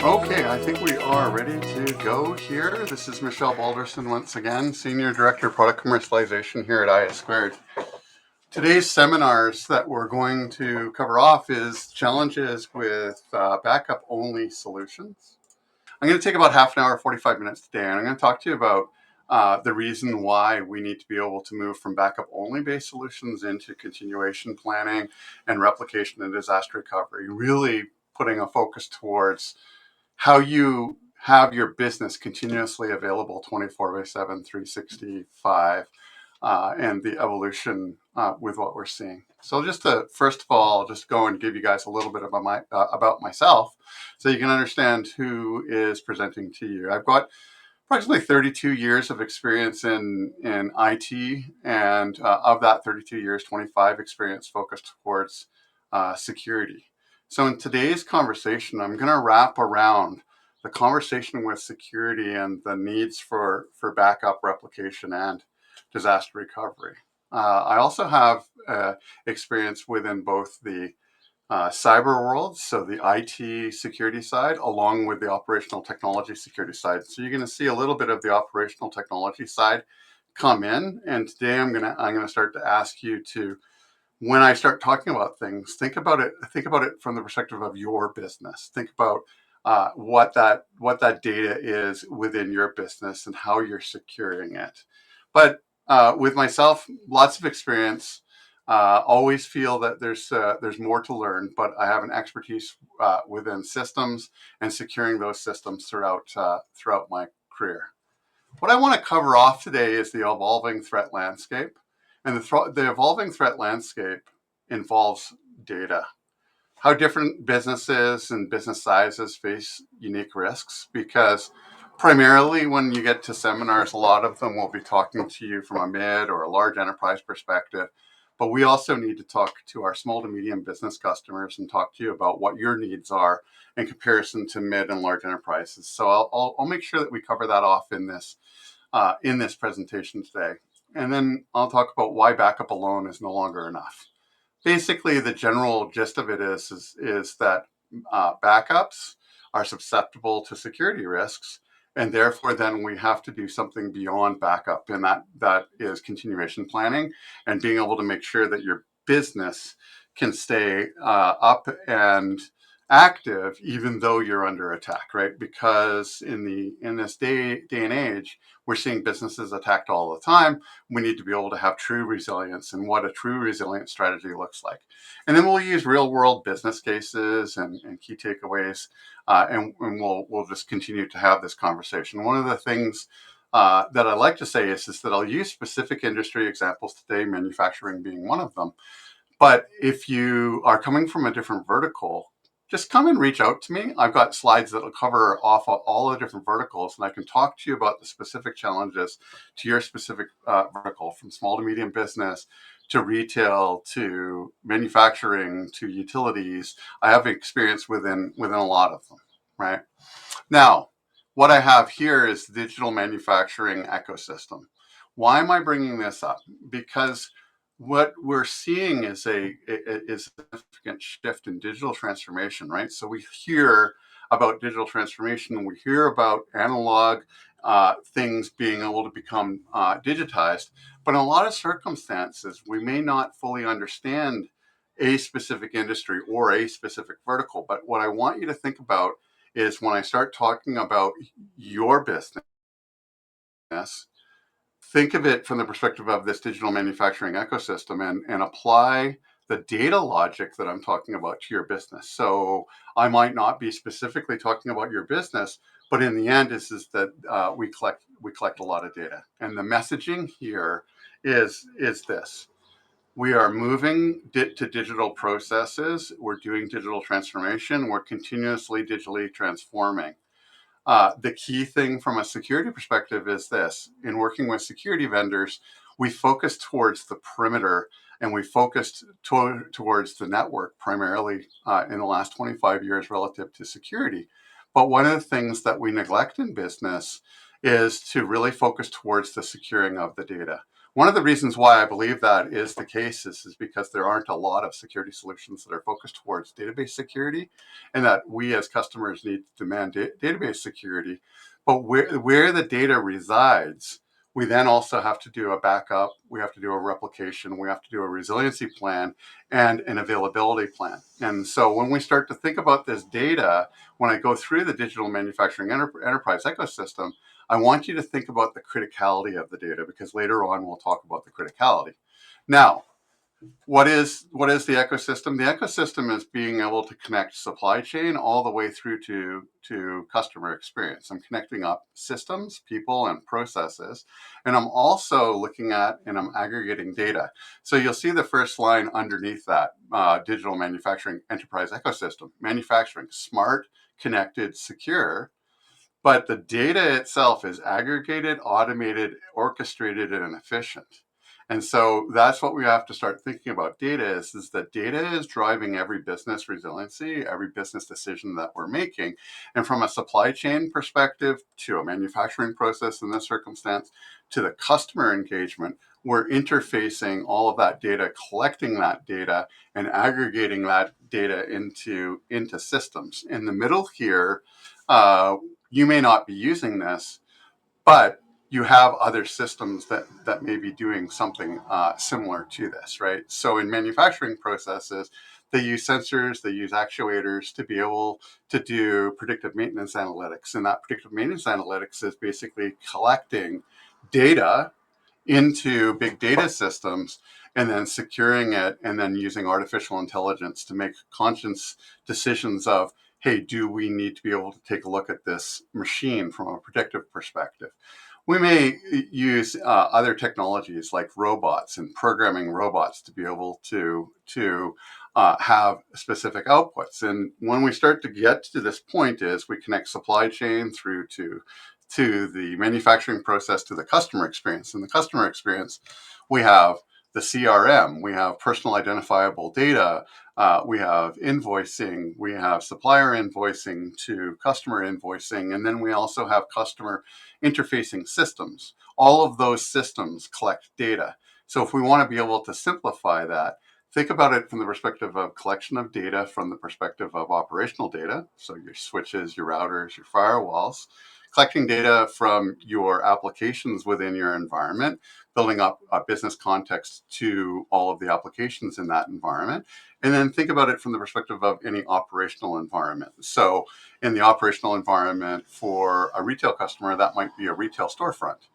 Okay, I think we are ready to go here. This is Michelle Balderson once again, Senior Director of Product Commercialization here at IA Squared. Today's seminars that we're going to cover off is challenges with backup-only solutions. I'm going to take about half an hour, 45 minutes today, and I'm going to talk to you about the reason why we need to be able to move from backup-only based solutions into continuation planning and replication and disaster recovery, really putting a focus towards how you have your business continuously available 24 by 7, 365, and the evolution with what we're seeing. So just to, first of all, just go and give you guys a little bit about myself so you can understand who is presenting to you. I've got approximately 32 years of experience in IT, and of that 32 years, 25 experience focused towards security. So in today's conversation, I'm going to wrap around the conversation with security and the needs for backup replication and disaster recovery. I also have experience within both the cyber world, so the IT security side, along with the operational technology security side. So you're going to see a little bit of the operational technology side come in, and today I'm going to start to ask you to, when I start talking about things, think about it from the perspective of your business. Think about what that data is within your business and how you're securing it. But with myself, lots of experience. Always feel that there's more to learn, but I have an expertise within systems and securing those systems throughout my career. What I want to cover off today is the evolving threat landscape, and the evolving threat landscape involves data. How different businesses and business sizes face unique risks, because primarily when you get to seminars, a lot of them will be talking to you from a mid or a large enterprise perspective. But we also need to talk to our small to medium business customers and talk to you about what your needs are in comparison to mid and large enterprises. So I'll make sure that we cover that off in this presentation today. And then I'll talk about why backup alone is no longer enough. Basically, the general gist of it is that backups are susceptible to security risks, and therefore then we have to do something beyond backup, and that is continuation planning and being able to make sure that your business can stay up and active even though you're under attack, right? Because in this day and age, we're seeing businesses attacked all the time. We need to be able to have true resilience and what a true resilient strategy looks like. And then we'll use real world business cases and key takeaways, and we'll just continue to have this conversation. One of the things that I like to say is that I'll use specific industry examples today, manufacturing being one of them. But if you are coming from a different vertical, just come and reach out to me. I've got slides that will cover off all the different verticals, and I can talk to you about the specific challenges to your specific vertical, from small to medium business to retail to manufacturing to utilities. I have experience within a lot of them, right? Now, what I have here is the digital manufacturing ecosystem. Why am I bringing this up? Because what we're seeing is a significant shift in digital transformation, right? So we hear about digital transformation, we hear about analog things being able to become digitized, but in a lot of circumstances, we may not fully understand a specific industry or a specific vertical. But what I want you to think about is when I start talking about your business, think of it from the perspective of this digital manufacturing ecosystem and apply the data logic that I'm talking about to your business. So I might not be specifically talking about your business, but in the end is that we collect a lot of data. And the messaging here is this. We are moving to digital processes. We're doing digital transformation. We're continuously digitally transforming. The key thing from a security perspective is this. In working with security vendors, we focus towards the perimeter and we focused towards the network primarily in the last 25 years relative to security. But one of the things that we neglect in business is to really focus towards the securing of the data. One of the reasons why I believe that is the case is because there aren't a lot of security solutions that are focused towards database security, and that we as customers need to demand database security. But where the data resides, we then also have to do a backup, we have to do a replication, we have to do a resiliency plan, and an availability plan. And so when we start to think about this data, when I go through the digital manufacturing enterprise ecosystem, I want you to think about the criticality of the data, because later on we'll talk about the criticality. Now, what is the ecosystem? The ecosystem is being able to connect supply chain all the way through to customer experience. I'm connecting up systems, people, and processes, and I'm also looking at and I'm aggregating data. So you'll see the first line underneath that, digital manufacturing enterprise ecosystem. Manufacturing, smart, connected, secure. But the data itself is aggregated, automated, orchestrated, and efficient. And so that's what we have to start thinking about data is that data is driving every business resiliency, every business decision that we're making. And from a supply chain perspective to a manufacturing process in this circumstance, to the customer engagement, we're interfacing all of that data, collecting that data, and aggregating that data into systems. In the middle here, you may not be using this, but you have other systems that may be doing something similar to this, right? So in manufacturing processes, they use sensors, they use actuators to be able to do predictive maintenance analytics. And that predictive maintenance analytics is basically collecting data into big data systems and then securing it and then using artificial intelligence to make conscious decisions of, hey, do we need to be able to take a look at this machine from a predictive perspective? We may use other technologies like robots and programming robots to be able to have specific outputs. And when we start to get to this point is we connect supply chain through to the manufacturing process to the customer experience. In the customer experience, we have the CRM, we have personal identifiable data, we have invoicing, we have supplier invoicing to customer invoicing, and then we also have customer interfacing systems. All of those systems collect data. So if we want to be able to simplify that, think about it from the perspective of collection of data, from the perspective of operational data, so your switches, your routers, your firewalls, collecting data from your applications within your environment, building up a business context to all of the applications in that environment, and then think about it from the perspective of any operational environment. So in the operational environment for a retail customer, that might be a retail storefront.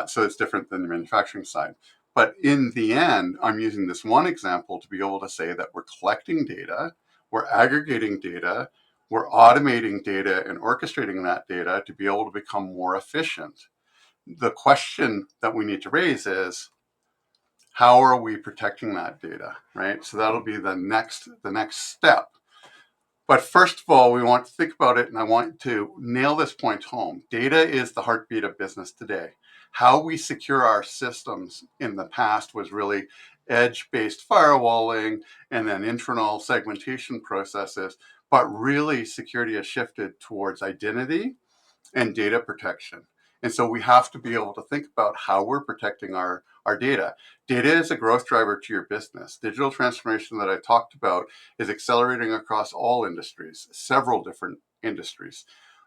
So it's different than the manufacturing side. But in the end, I'm using this one example to be able to say that we're collecting data, we're aggregating data, we're automating data and orchestrating that data to be able to become more efficient. The question that we need to raise is, how are we protecting that data, right? So that'll be the next step. But first of all, we want to think about it, and I want to nail this point home. Data is the heartbeat of business today. How we secure our systems in the past was really edge-based firewalling and then internal segmentation processes, but really security has shifted towards identity and data protection. And so we have to be able to think about how we're protecting our data. Data is a growth driver to your business. Digital transformation that I talked about is accelerating across all industries, several different industries.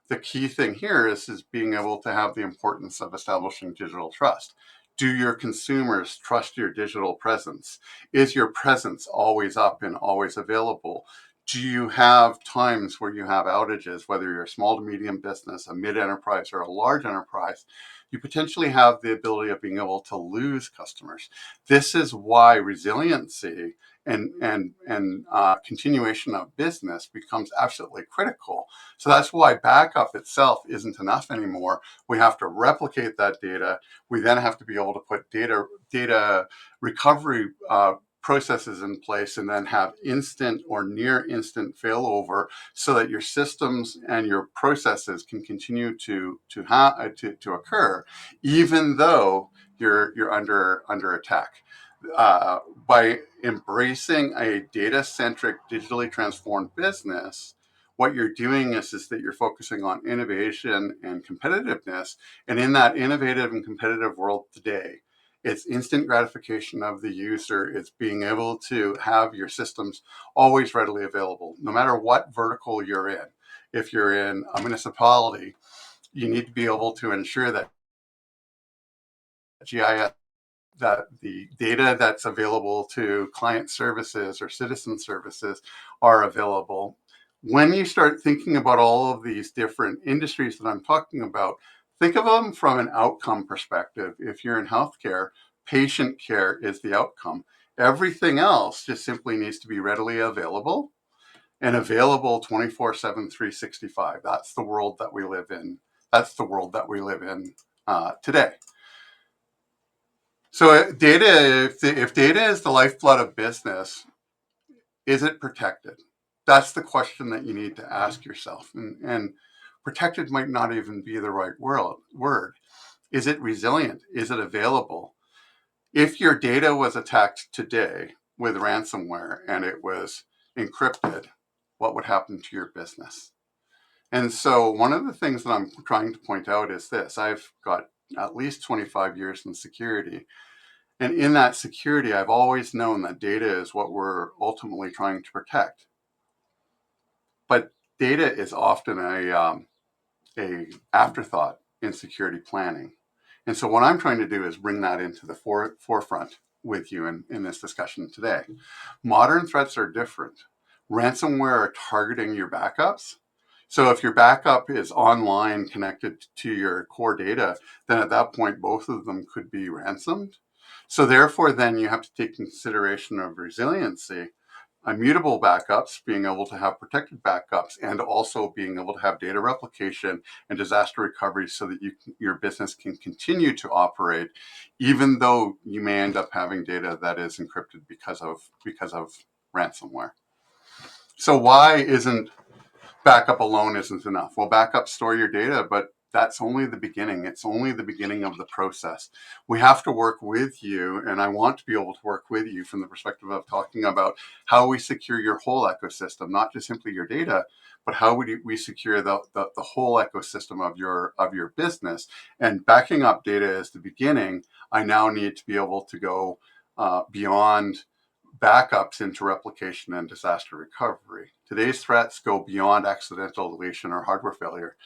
The key thing here is being able to have the importance of establishing digital trust. Do your consumers trust your digital presence? Is your presence always up and always available? Do you have times where you have outages, whether you're a small to medium business, a mid-enterprise, or a large enterprise? You potentially have the ability of being able to lose customers. This is why resiliency and continuation of business becomes absolutely critical. So that's why backup itself isn't enough anymore. We have to replicate that data. We then have to be able to put data recovery processes in place and then have instant or near instant failover so that your systems and your processes can continue to occur even though you're under attack. By embracing a data-centric, digitally transformed business, what you're doing is that you're focusing on innovation and competitiveness. And in that innovative and competitive world today, It's instant gratification of the user. It's being able to have your systems always readily available, no matter what vertical you're in. If you're in a municipality, you need to be able to ensure that GIS, that the data that's available to client services or citizen services are available. When you start thinking about all of these different industries that I'm talking about, think of them from an outcome perspective. If you're in healthcare, patient care is the outcome. Everything else just simply needs to be readily available and available 24/7, 365. That's the world that we live in. That's the world that we live in today. So data, if data is the lifeblood of business, is it protected? That's the question that you need to ask yourself. And protected might not even be the right word. Is it resilient? Is it available? If your data was attacked today with ransomware and it was encrypted, what would happen to your business? And so one of the things that I'm trying to point out is this. I've got at least 25 years in security. And in that security, I've always known that data is what we're ultimately trying to protect. But data is often a afterthought in security planning. And so what I'm trying to do is bring that into the forefront with you in this discussion today. Modern threats are different. Ransomware are targeting your backups. So if your backup is online connected to your core data, then at that point, both of them could be ransomed. So therefore, then you have to take consideration of resiliency, immutable backups, being able to have protected backups, and also being able to have data replication and disaster recovery so that your business can continue to operate, even though you may end up having data that is encrypted because of ransomware. So why isn't backup alone isn't enough? Well, backup store your data, but that's only the beginning. It's only the beginning of the process. We have to work with you, and I want to be able to work with you from the perspective of talking about how we secure your whole ecosystem, not just simply your data, but how we secure the whole ecosystem of your business. And backing up data is the beginning. I now need to be able to go beyond backups into replication and disaster recovery. Today's threats go beyond accidental deletion or hardware failure.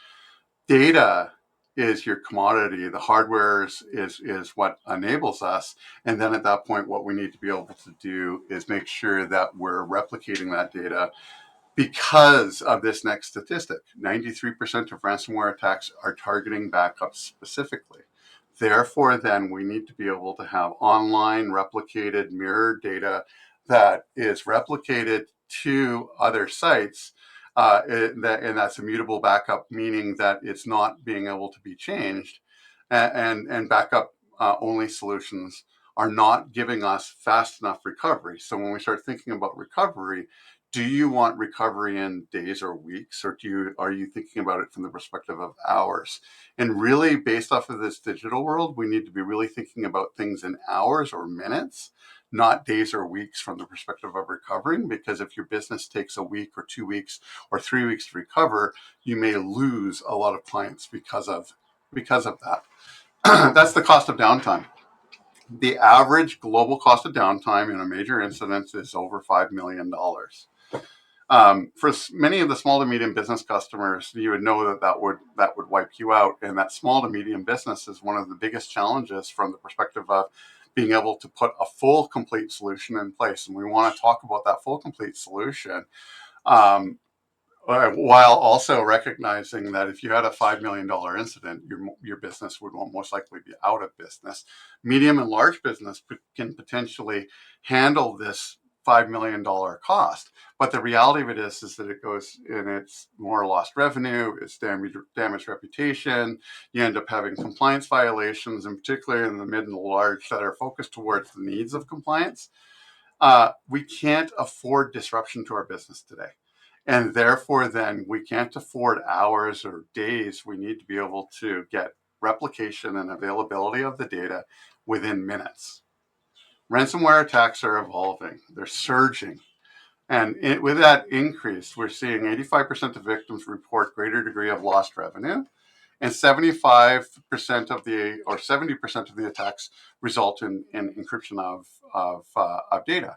Data is your commodity. The hardware is what enables us. And then at that point, what we need to be able to do is make sure that we're replicating that data because of this next statistic. 93% of ransomware attacks are targeting backups specifically. Therefore, then we need to be able to have online replicated mirrored data that is replicated to other sites. And that's immutable backup, meaning that it's not being able to be changed. And backup only solutions are not giving us fast enough recovery. So when we start thinking about recovery, do you want recovery in days or weeks, or are you thinking about it from the perspective of hours? And really, based off of this digital world, we need to be really thinking about things in hours or minutes, not days or weeks from the perspective of recovering, because if your business takes a week or 2 weeks or 3 weeks to recover, you may lose a lot of clients because of that. That's the cost of downtime. The average global cost of downtime in a major incident is over $5 million. For many of the small to medium business customers, you would know that would wipe you out. And that small to medium business is one of the biggest challenges from the perspective of being able to put a full, complete solution in place. And we want to talk about that full, complete solution. While also recognizing that if you had a $5 million incident, your business would most likely be out of business. Medium and large business can potentially handle this $5 million cost. But the reality of it is that it goes and it's more lost revenue, it's damaged reputation. You end up having compliance violations, and particularly in the mid and large that are focused towards the needs of compliance. We can't afford disruption to our business today. And therefore, then we can't afford hours or days. We need to be able to get replication and availability of the data within minutes. Ransomware attacks are evolving. They're surging. And with that increase, we're seeing 85% of victims report greater degree of lost revenue. And 75% of the, or 70% of the attacks result in encryption of data.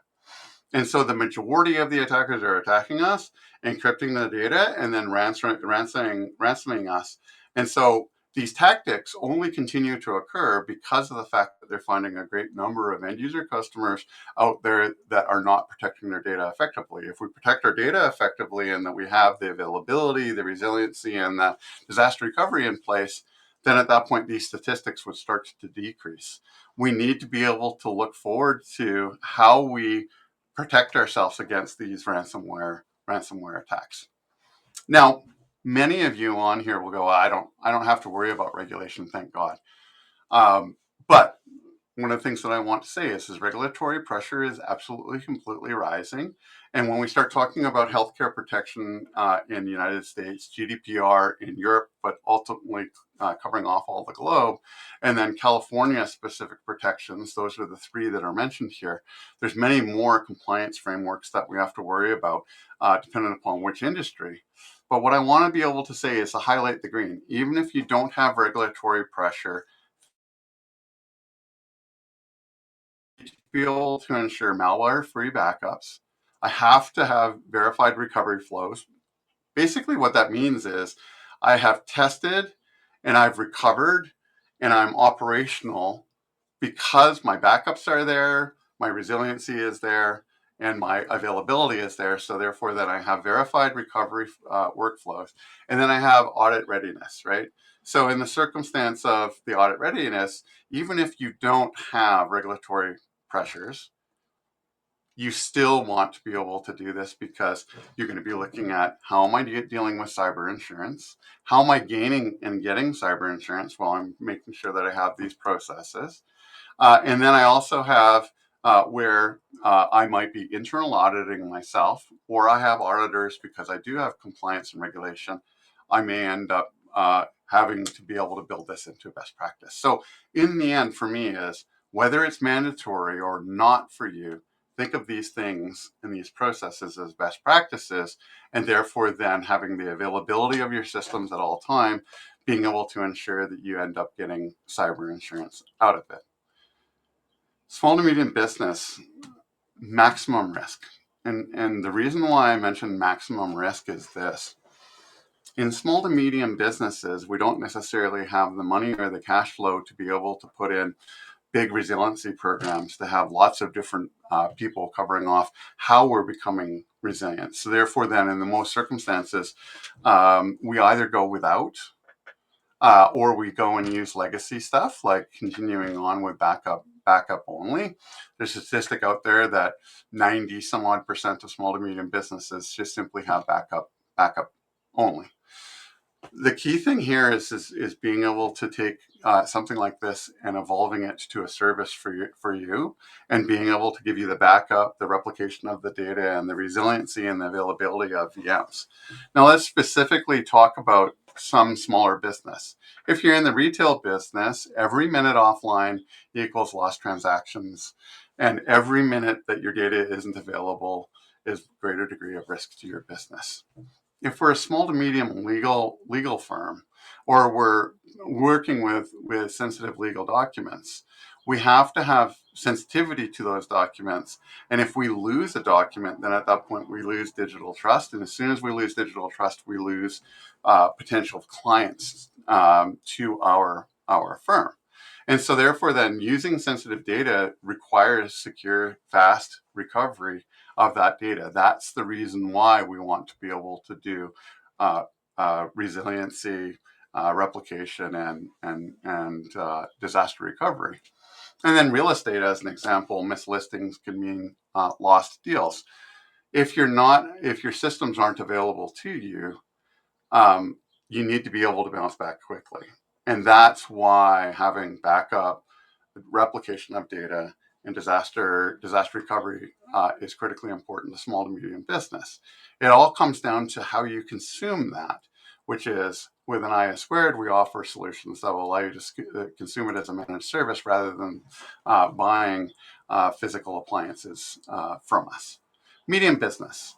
And so the majority of the attackers are attacking us, encrypting the data, and then ransoming us. And so these tactics only continue to occur because of the fact that they're finding a great number of end user customers out there that are not protecting their data effectively. If we protect our data effectively and that we have the availability, the resiliency, and the disaster recovery in place, then at that point, these statistics would start to decrease. We need to be able to look forward to how we protect ourselves against these ransomware attacks. Now, many of you on here will go, I don't have to worry about regulation, thank God. But one of the things that I want to say is regulatory pressure is absolutely completely rising. And when we start talking about healthcare protection in the United States, GDPR in Europe, but ultimately covering off all the globe, and then California specific protections, those are the three that are mentioned here. There's many more compliance frameworks that we have to worry about depending upon which industry. But what I want to be able to say is to highlight the green. Even if you don't have regulatory pressure, be able to ensure malware-free backups. I have to have verified recovery flows. Basically, what that means is I have tested and I've recovered and I'm operational because my backups are there, my resiliency is there, and my availability is there. So therefore, then I have verified recovery workflows, and then I have audit readiness, right? So in the circumstance of the audit readiness, even if you don't have regulatory pressures, you still want to be able to do this because you're going to be looking at how am I dealing with cyber insurance? How am I gaining and getting cyber insurance while I'm making sure that I have these processes? And then I also have where I might be internal auditing myself, or I have auditors because I do have compliance and regulation. I may end up having to be able to build this into best practice. So in the end, for me, is whether it's mandatory or not for you, think of these things and these processes as best practices, and therefore then having the availability of your systems at all time, being able to ensure that you end up getting cyber insurance out of it. Small to medium business, maximum risk. And the reason why I mentioned maximum risk is this. In small to medium businesses, we don't necessarily have the money or the cash flow to be able to put in big resiliency programs to have lots of different people covering off how we're becoming resilient. So therefore, then in the most circumstances, we either go without or we go and use legacy stuff like continuing on with backup only. There's a statistic out there that 90 some odd percent of small to medium businesses just simply have backup only. The key thing here is being able to take something like this and evolving it to a service for you, and being able to give you the backup, the replication of the data, and the resiliency and the availability of VMs. Now let's specifically talk about some smaller business. If you're in the retail business, every minute offline equals lost transactions, and every minute that your data isn't available is a greater degree of risk to your business. If we're a small to medium legal firm, or we're working with sensitive legal documents, we have to have sensitivity to those documents. And if we lose a document, then at that point we lose digital trust. And as soon as we lose digital trust, we lose potential clients to our firm. And so therefore then using sensitive data requires secure, fast recovery of that data. That's the reason why we want to be able to do resiliency, replication, and disaster recovery. And then real estate, as an example, mislistings can mean lost deals. If your systems aren't available to you, you need to be able to bounce back quickly. And that's why having backup, replication of data, and disaster recovery is critically important to small to medium business. It all comes down to how you consume that, which is with an IA squared, we offer solutions that will allow you to consume it as a managed service rather than buying physical appliances from us. Medium business,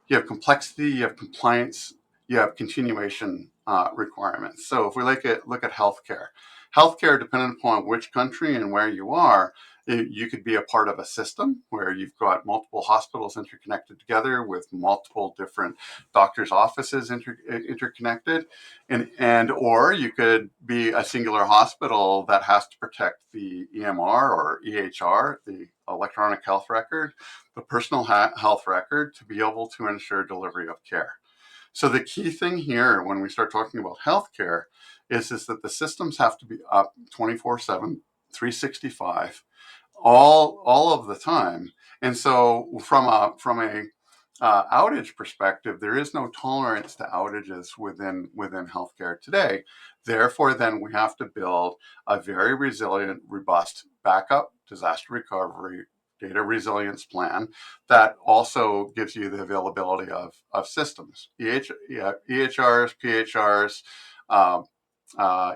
you have complexity, you have compliance, you have continuation requirements. So if we look at healthcare, depending upon which country and where you are, you could be a part of a system where you've got multiple hospitals interconnected together with multiple different doctors' offices interconnected, and or you could be a singular hospital that has to protect the EMR or EHR, the electronic health record, the personal health record, to be able to ensure delivery of care. So the key thing here when we start talking about healthcare is that the systems have to be up 24/7, 365, all of the time. And so from a outage perspective, there is no tolerance to outages within healthcare today. Therefore, then we have to build a very resilient, robust backup, disaster recovery, data resilience plan that also gives you the availability of systems, EHRs, PHRs,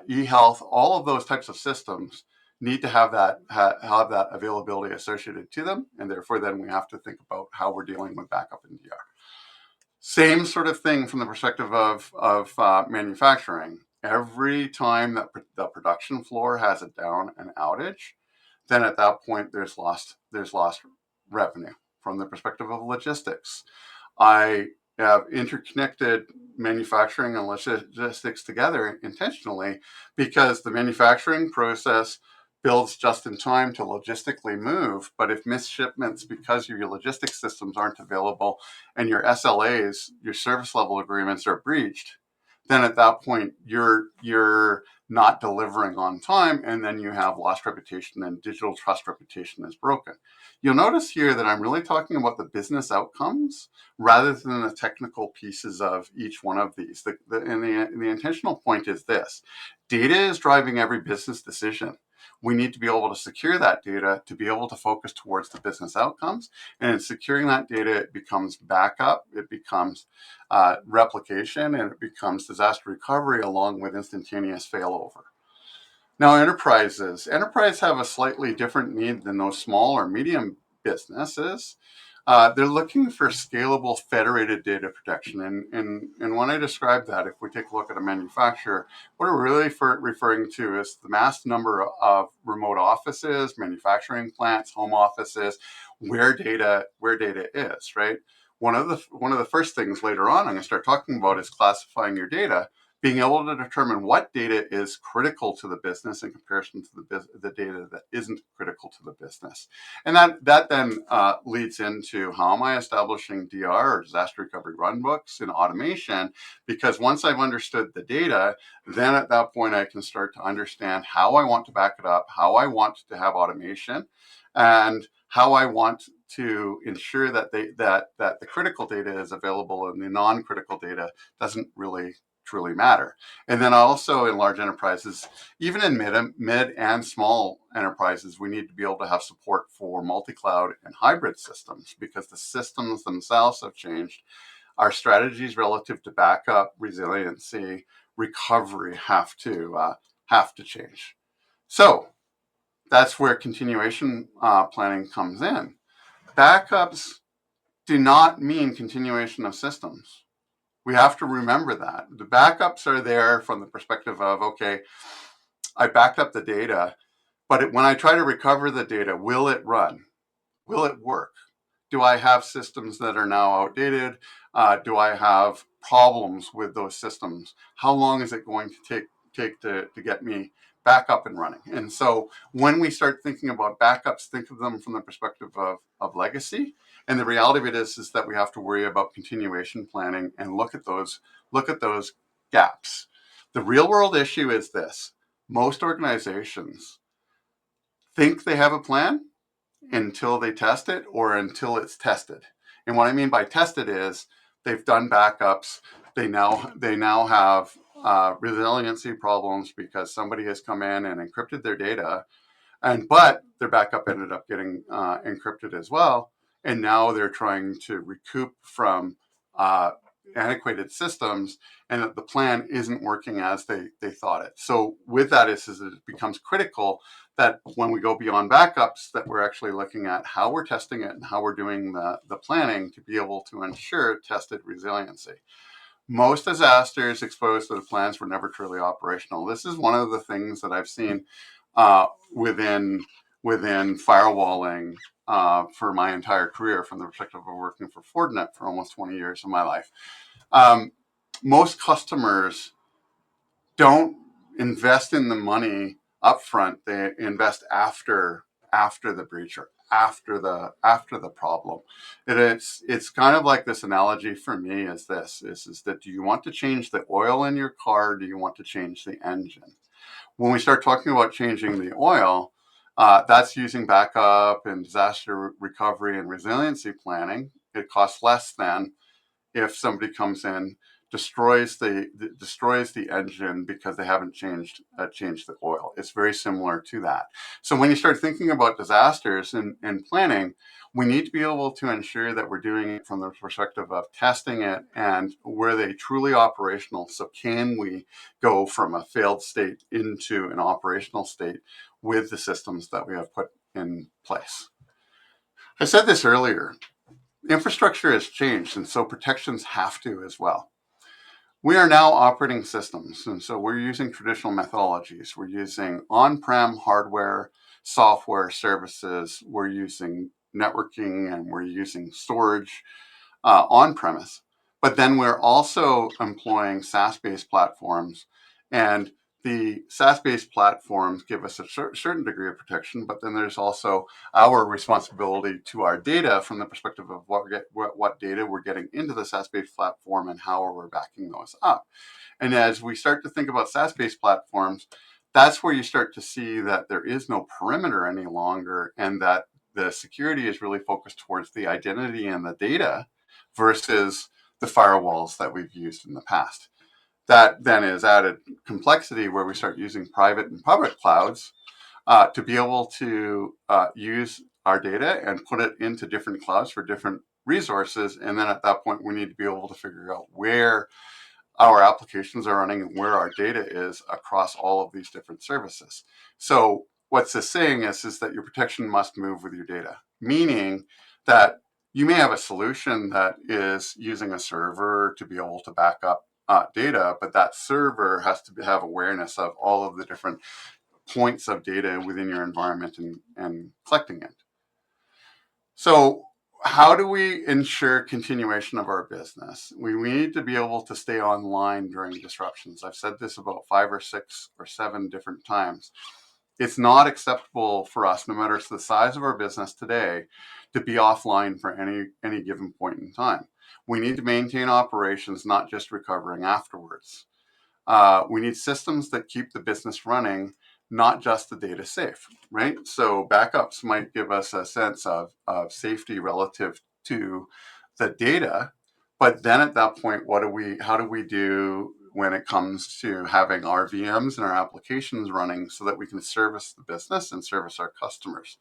e-health, all of those types of systems need to have that availability associated to them, and therefore then we have to think about how we're dealing with backup in DR. Same sort of thing from the perspective of manufacturing. Every time that the production floor has a down and outage, then at that point there's lost revenue. From the perspective of logistics, I have interconnected manufacturing and logistics together intentionally because the manufacturing process builds just in time to logistically move. But if missed shipments because your logistics systems aren't available and your SLAs, your service level agreements, are breached, then at that point you're not delivering on time, and then you have lost reputation and digital trust reputation is broken. You'll notice here that I'm really talking about the business outcomes rather than the technical pieces of each one of these. The intentional point is this: data is driving every business decision. We need to be able to secure that data to be able to focus towards the business outcomes. And in securing that data, it becomes backup, it becomes replication, and it becomes disaster recovery along with instantaneous failover. Now, enterprise have a slightly different need than those small or medium businesses. They're looking for scalable federated data protection. And when I describe that, if we take a look at a manufacturer, what we're really referring to is the mass number of remote offices, manufacturing plants, home offices, where data is, right? One of the first things later on I'm going to start talking about is classifying your data, being able to determine what data is critical to the business in comparison to the data that isn't critical to the business. And that then leads into how am I establishing DR or disaster recovery runbooks and automation, because once I've understood the data, then at that point I can start to understand how I want to back it up, how I want to have automation, and how I want to ensure that the critical data is available and the non-critical data doesn't really truly matter. And then also in large enterprises, even in mid and small enterprises, we need to be able to have support for multi-cloud and hybrid systems because the systems themselves have changed. Our strategies relative to backup, resiliency, recovery have to change. So that's where continuation planning comes in. Backups do not mean continuation of systems. We have to remember that. The backups are there from the perspective of, okay, I backed up the data, but when I try to recover the data, will it run? Will it work? Do I have systems that are now outdated? Do I have problems with those systems? How long is it going to take to get me back up and running? And so when we start thinking about backups, think of them from the perspective of legacy. And the reality of it is that we have to worry about continuation planning and look at those gaps. The real world issue is this: most organizations think they have a plan until they test it or until it's tested. And what I mean by tested is they've done backups. They now have resiliency problems because somebody has come in and encrypted their data, but their backup ended up getting encrypted as well. And now they're trying to recoup from antiquated systems, and that the plan isn't working as they thought it. So with that is it becomes critical that when we go beyond backups, that we're actually looking at how we're testing it and how we're doing the planning to be able to ensure tested resiliency. Most disasters exposed to the plans were never truly operational. This is one of the things that I've seen uh, within firewalling for my entire career, from the perspective of working for Fortinet for almost 20 years of my life. Um, Most customers don't invest in the money upfront. They invest after the breach or after the problem. It's kind of like this analogy for me is that, do you want to change the oil in your car? Or do you want to change the engine? When we start talking about changing the oil, that's using backup and disaster recovery and resiliency planning. It costs less than if somebody comes in, destroys the engine because they haven't changed the oil. It's very similar to that. So when you start thinking about disasters and planning, we need to be able to ensure that we're doing it from the perspective of testing it and were they truly operational. So can we go from a failed state into an operational state with the systems that we have put in place? I said this earlier, infrastructure has changed, and so protections have to as well. We are now operating systems, and so we're using traditional methodologies. We're using on-prem hardware, software services, we're using networking, and we're using storage on-premise. But then we're also employing SaaS-based platforms, and the SaaS-based platforms give us a certain degree of protection, but then there's also our responsibility to our data from the perspective of what data we're getting into the SaaS-based platform and how we're backing those up. And as we start to think about SaaS-based platforms, that's where you start to see that there is no perimeter any longer, and that the security is really focused towards the identity and the data versus the firewalls that we've used in the past. That then is added complexity where we start using private and public clouds to be able to use our data and put it into different clouds for different resources. And then at that point, we need to be able to figure out where our applications are running and where our data is across all of these different services. So what's this saying is that your protection must move with your data, meaning that you may have a solution that is using a server to be able to back up data, but that server has to have awareness of all of the different points of data within your environment and collecting it. So how do we ensure continuation of our business? We need to be able to stay online during disruptions. I've said this about 5 or 6 or 7 different times. It's not acceptable for us, no matter the size of our business today, to be offline for any given point in time. We need to maintain operations, not just recovering afterwards. We need systems that keep the business running, not just the data safe, right? So backups might give us a sense of safety relative to the data, but then at that point, how do we do when it comes to having our VMs and our applications running so that we can service the business and service our customers?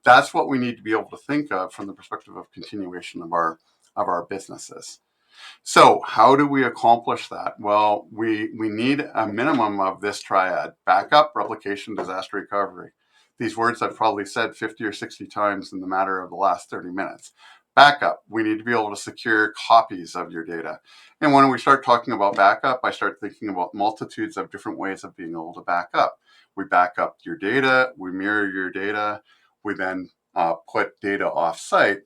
That's what we need to be able to think of from the perspective of continuation of our businesses. So how do we accomplish that? Well, we need a minimum of this triad: backup, replication, disaster recovery. These words I've probably said 50 or 60 times in the matter of the last 30 minutes. Backup, we need to be able to secure copies of your data. And when we start talking about backup, I start thinking about multitudes of different ways of being able to back up. We back up your data, we mirror your data, we then put data off-site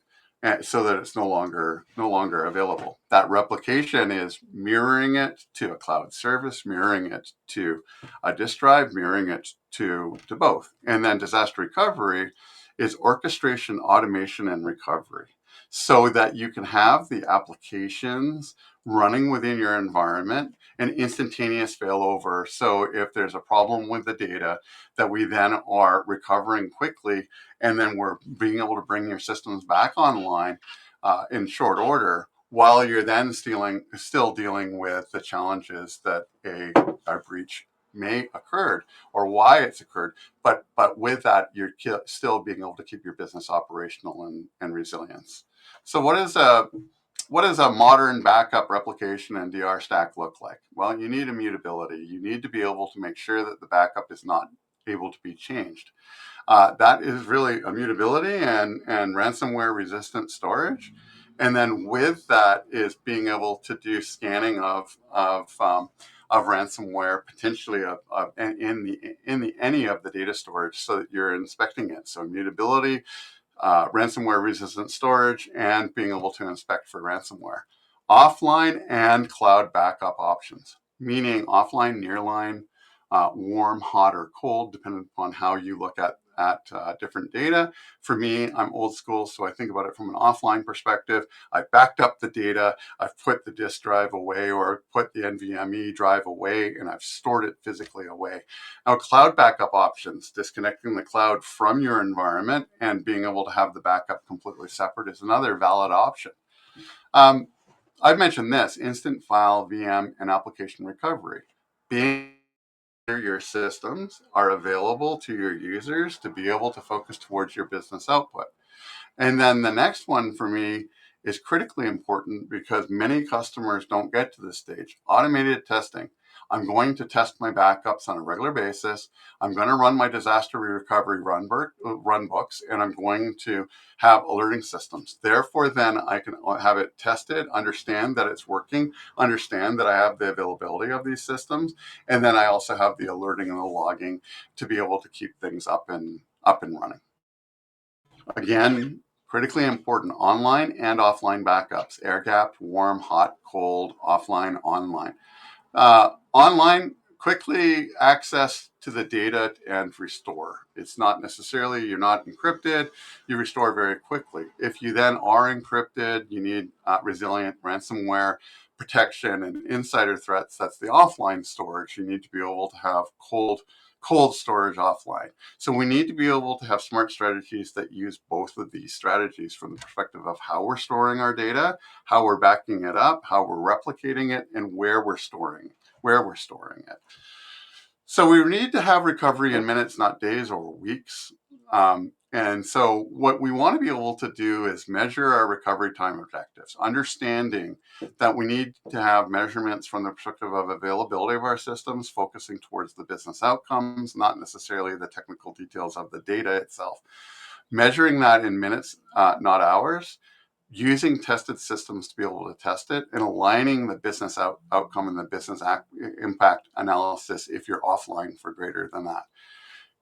so that it's no longer available. That replication is mirroring it to a cloud service, mirroring it to a disk drive, mirroring it to both. And then disaster recovery is orchestration, automation, and recovery, so that you can have the applications running within your environment and instantaneous failover. So if there's a problem with the data, that we then are recovering quickly, and then we're being able to bring your systems back online in short order, while you're then still dealing with the challenges that a breach may occurred or why it's occurred. But with that, you're still being able to keep your business operational and resilience. So what does a modern backup, replication, and DR stack look like? Well, you need immutability. You need to be able to make sure that the backup is not able to be changed. That is really immutability and ransomware resistant storage. And then with that is being able to do scanning of ransomware, potentially in any of the data storage, so that you're inspecting it. So immutability, ransomware resistant storage, and being able to inspect for ransomware. Offline and cloud backup options, meaning offline, nearline, warm, hot, or cold, depending upon how you look at different data. For me, I'm old school, so I think about it from an offline perspective. I've backed up the data, I've put the disk drive away or put the NVMe drive away, and I've stored it physically away. Now, cloud backup options, disconnecting the cloud from your environment and being able to have the backup completely separate, is another valid option. I've mentioned this: instant file, VM, and application recovery. Being your systems are available to your users to be able to focus towards your business output. And then the next one for me is critically important because many customers don't get to this stage. Automated testing. I'm going to test my backups on a regular basis. I'm going to run my disaster recovery run books, and I'm going to have alerting systems. Therefore, then I can have it tested, understand that it's working, understand that I have the availability of these systems, and then I also have the alerting and the logging to be able to keep things up and running. Again, critically important: online and offline backups, air gapped, warm, hot, cold, offline, online. Online, quickly access to the data and restore. It's not necessarily, you're not encrypted, you restore very quickly. If you then are encrypted, you need resilient ransomware protection and insider threats. That's the offline storage. You need to be able to have cold storage offline. So we need to be able to have smart strategies that use both of these strategies from the perspective of how we're storing our data, how we're backing it up, how we're replicating it, and where we're storing it. So we need to have recovery in minutes, not days or weeks. And so what we want to be able to do is measure our recovery time objectives, understanding that we need to have measurements from the perspective of availability of our systems, focusing towards the business outcomes, not necessarily the technical details of the data itself. Measuring that in minutes, not hours, using tested systems to be able to test it, and aligning the business outcome and the business impact analysis if you're offline for greater than that.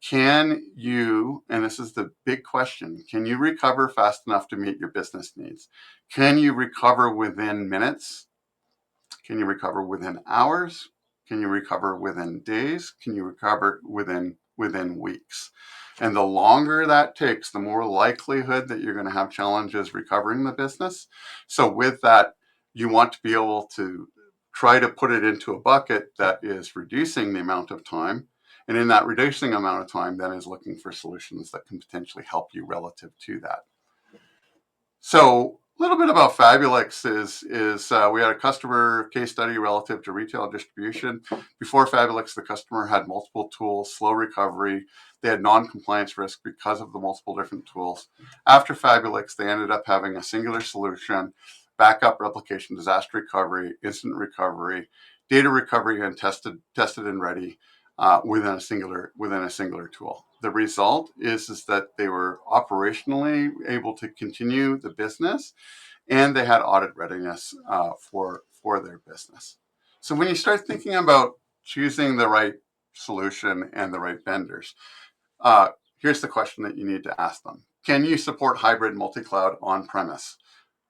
Can you, and this is the big question, can you recover fast enough to meet your business needs? Can you recover within minutes? Can you recover within hours? Can you recover within days? Can you recover within weeks? And the longer that takes, the more likelihood that you're going to have challenges recovering the business. So with that, you want to be able to try to put it into a bucket that is reducing the amount of time. And in that reducing amount of time, then is looking for solutions that can potentially help you relative to that. So a little bit about Fabulix is we had a customer case study relative to retail distribution. Before Fabulix, the customer had multiple tools, slow recovery. They had non-compliance risk because of the multiple different tools. After Fabulix, they ended up having a singular solution: backup, replication, disaster recovery, instant recovery, data recovery, and tested and ready within a singular tool. The result is that they were operationally able to continue the business, and they had audit readiness for their business. So when you start thinking about choosing the right solution and the right vendors, here's the question that you need to ask them: can you support hybrid multi-cloud on-premise?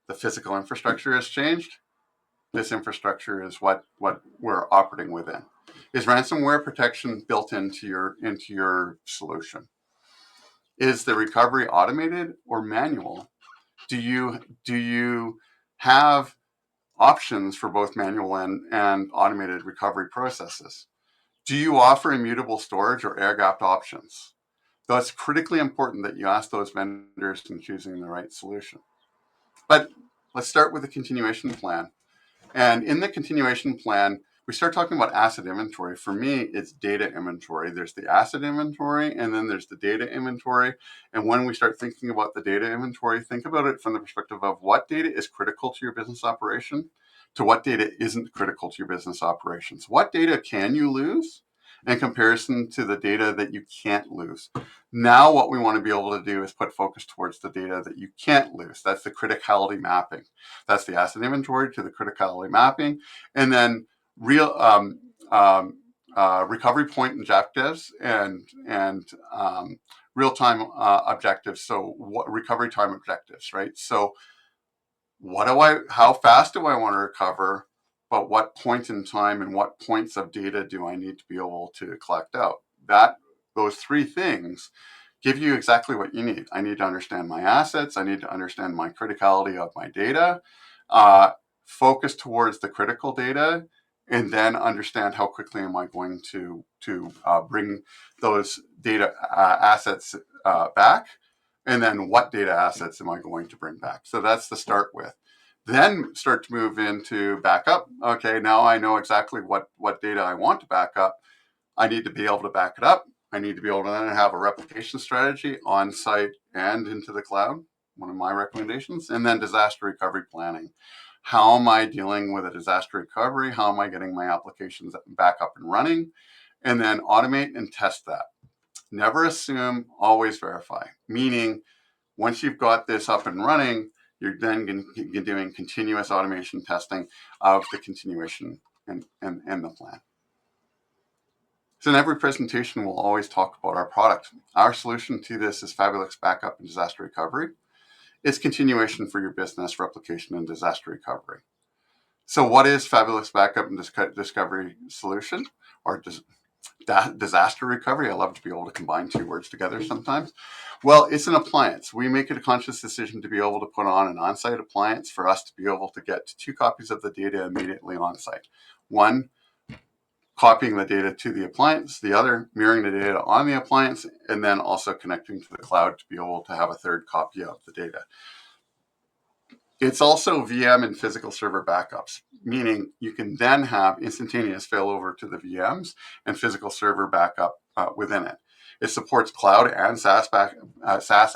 The physical infrastructure has changed. This infrastructure is what we're operating within. Is ransomware protection built into your solution? Is the recovery automated or manual? Do you have options for both manual and automated recovery processes? Do you offer immutable storage or air-gapped options? That's critically important that you ask those vendors in choosing the right solution. But let's start with the continuation plan. And in the continuation plan, we start talking about asset inventory. For me, it's data inventory. There's the asset inventory, and then there's the data inventory. And when we start thinking about the data inventory, think about it from the perspective of what data is critical to your business operation to what data isn't critical to your business operations. What data can you lose? in comparison to the data that you can't lose. Now what we want to be able to do is put focus towards the data that you can't lose. That's the criticality mapping. That's the asset inventory to the criticality mapping. And then real recovery point objectives and real-time objectives. So what recovery time objectives, right? So how fast do I want to recover, but what point in time and what points of data do I need to be able to collect out? Those three things give you exactly what you need. I need to understand my assets. I need to understand my criticality of my data, focus towards the critical data, and then understand how quickly am I going to bring those data assets back, and then what data assets am I going to bring back. So that's the start with. Then start to move into backup. Okay, now I know exactly what data I want to back up. I need to be able to back it up. I need to be able to then have a replication strategy on site and into the cloud, one of my recommendations. And then disaster recovery planning. How am I dealing with a disaster recovery? How am I getting my applications back up and running? And then automate and test that. Never assume, always verify. Meaning, once you've got this up and running, you're then doing continuous automation testing of the continuation and the plan. So in every presentation, we'll always talk about our product. Our solution to this is Fabulix Backup and Disaster Recovery. It's continuation for your business, replication, and disaster recovery. So what is Fabulix Backup and Discovery Solution, or disaster recovery? I love to be able to combine two words together sometimes. Well, it's an appliance. We make it a conscious decision to be able to put on an on-site appliance for us to be able to get 2 copies of the data immediately on-site. One, copying the data to the appliance, the other mirroring the data on the appliance, and then also connecting to the cloud to be able to have a third copy of the data. It's also VM and physical server backups, meaning you can then have instantaneous failover to the VMs and physical server backup within it. It supports cloud and SaaS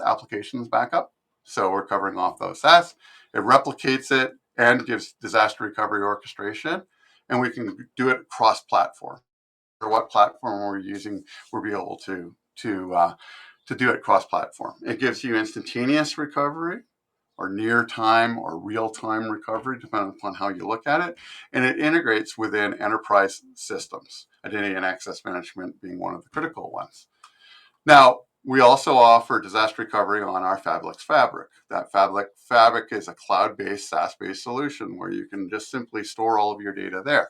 applications backup, so we're covering off those SaaS. It replicates it and gives disaster recovery orchestration, and we can do it cross-platform. Or what platform we're using, we'll be able to do it cross-platform. It gives you instantaneous recovery, or near time or real time recovery, depending upon how you look at it. And it integrates within enterprise systems, identity and access management being one of the critical ones. Now, we also offer disaster recovery on our Fabulix Fabric. That Fabric is a cloud-based, SaaS-based solution where you can just simply store all of your data there.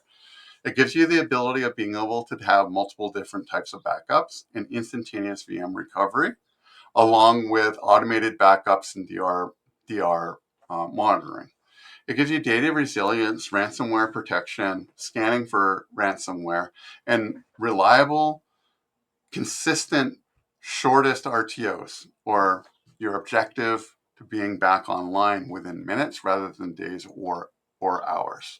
It gives you the ability of being able to have multiple different types of backups and instantaneous VM recovery, along with automated backups and DR monitoring. It gives you data resilience, ransomware protection, scanning for ransomware, and reliable, consistent, shortest RTOs, or your objective to being back online within minutes rather than days or hours.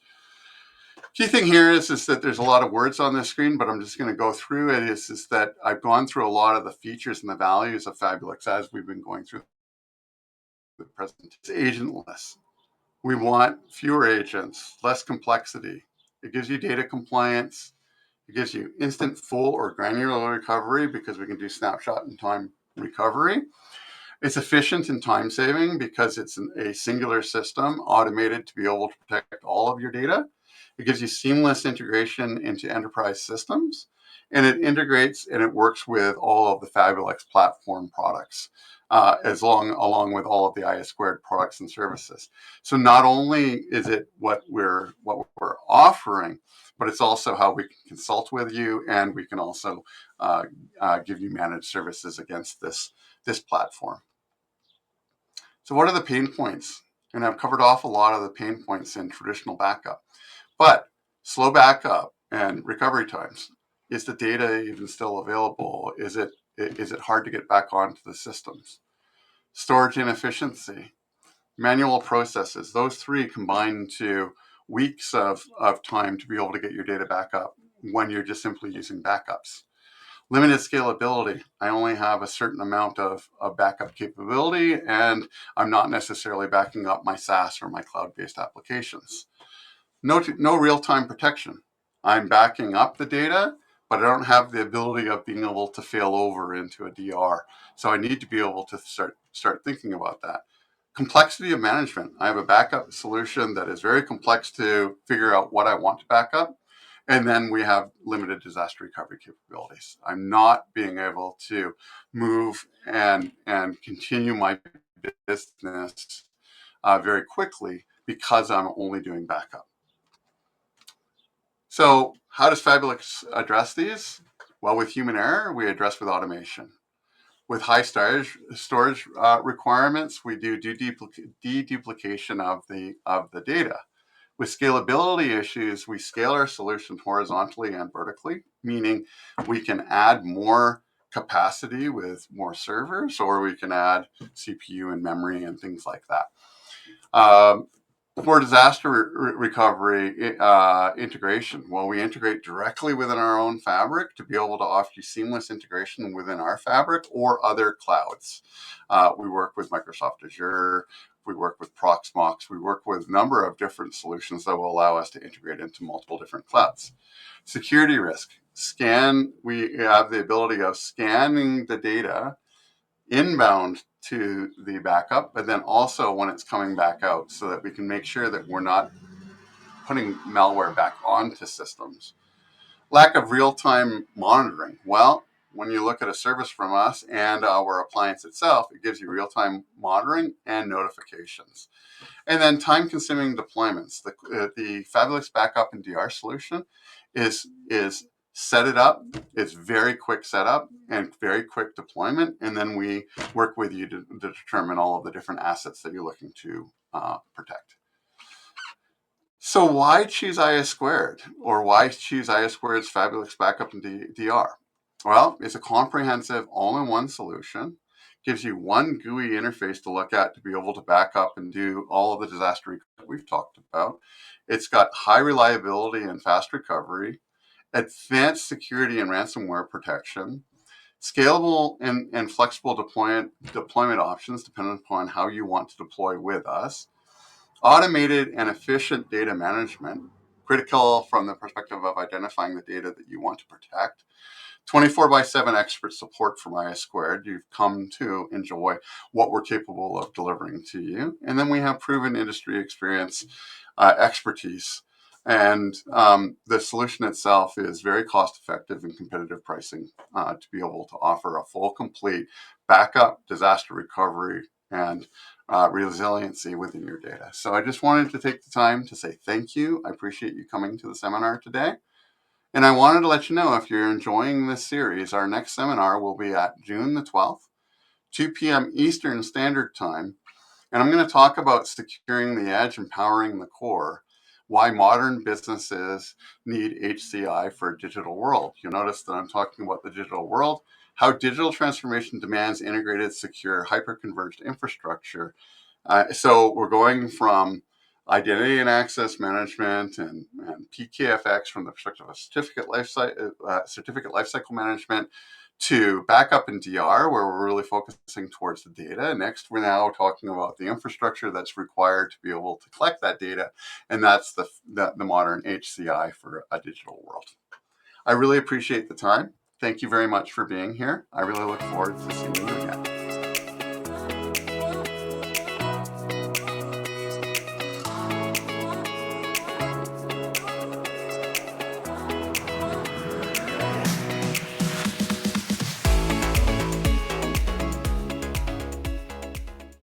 Key thing here is that there's a lot of words on this screen, but I'm just going to go through it. Is that I've gone through a lot of the features and the values of Fabulix as we've been going through the presentation. It's agentless. We want fewer agents, less complexity. It gives you data compliance. It gives you instant, full, or granular recovery because we can do snapshot in time recovery. It's efficient and time saving because it's a singular system, automated to be able to protect all of your data. It gives you seamless integration into enterprise systems, and it integrates and it works with all of the Fabulix platform products, along with all of the IA² products and services. So not only is it what we're offering, but it's also how we can consult with you, and we can also give you managed services against this platform. So what are the pain points? And I've covered off a lot of the pain points in traditional backup. But slow backup and recovery times. Is the data even still available? Is it hard to get back onto the systems? Storage inefficiency, manual processes. Those three combine to weeks of time to be able to get your data back up when you're just simply using backups. Limited scalability. I only have a certain amount of backup capability, and I'm not necessarily backing up my SaaS or my cloud-based applications. No real-time protection. I'm backing up the data, but I don't have the ability of being able to fail over into a DR. So I need to be able to start thinking about that. Complexity of management. I have a backup solution that is very complex to figure out what I want to back up. And then we have limited disaster recovery capabilities. I'm not being able to move and continue my business very quickly because I'm only doing backup. So how does Fabulix address these? Well, with human error, we address with automation. With high storage requirements, we do deduplication of the data. With scalability issues, we scale our solution horizontally and vertically, meaning we can add more capacity with more servers, or we can add CPU and memory and things like that. For disaster recovery integration, well, we integrate directly within our own fabric to be able to offer you seamless integration within our fabric or other clouds. We work with Microsoft Azure, we work with Proxmox, we work with a number of different solutions that will allow us to integrate into multiple different clouds. Security risk. We have the ability of scanning the data inbound to the backup, but then also when it's coming back out so that we can make sure that we're not putting malware back onto systems. Lack of real-time monitoring. Well, when you look at a service from us and our appliance itself, it gives you real-time monitoring and notifications. And then time-consuming deployments. The Fabulix Backup DR solution is set it up. It's very quick setup and very quick deployment. And then we work with you to determine all of the different assets that you're looking to protect. So why choose IS Squared, or why choose IS Squared's Fabulix Backup and DR? Well, it's a comprehensive all-in-one solution. Gives you one GUI interface to look at to be able to back up and do all of the disaster recovery that we've talked about. It's got high reliability and fast recovery, advanced security and ransomware protection, scalable and flexible deployment options depending upon how you want to deploy with us, automated and efficient data management, critical from the perspective of identifying the data that you want to protect, 24/7 expert support from IS Squared. You've come to enjoy what we're capable of delivering to you. And then we have proven industry experience, expertise. And the solution itself is very cost effective and competitive pricing to be able to offer a full, complete backup, disaster recovery, and resiliency within your data. So I just wanted to take the time to say thank you. I appreciate you coming to the seminar today. And I wanted to let you know, if you're enjoying this series, our next seminar will be at June the 12th, 2 p.m. Eastern Standard Time. And I'm going to talk about securing the edge, empowering the core, why modern businesses need HCI for a digital world. You'll notice that I'm talking about the digital world, how digital transformation demands integrated, secure, hyper-converged infrastructure. So we're going from identity and access management and PKFX from the perspective of certificate lifecycle management to backup and DR, where we're really focusing towards the data. Next, we're now talking about the infrastructure that's required to be able to collect that data, and that's the modern HCI for a digital world. I really appreciate the time. Thank you very much for being here. I really look forward to seeing you again.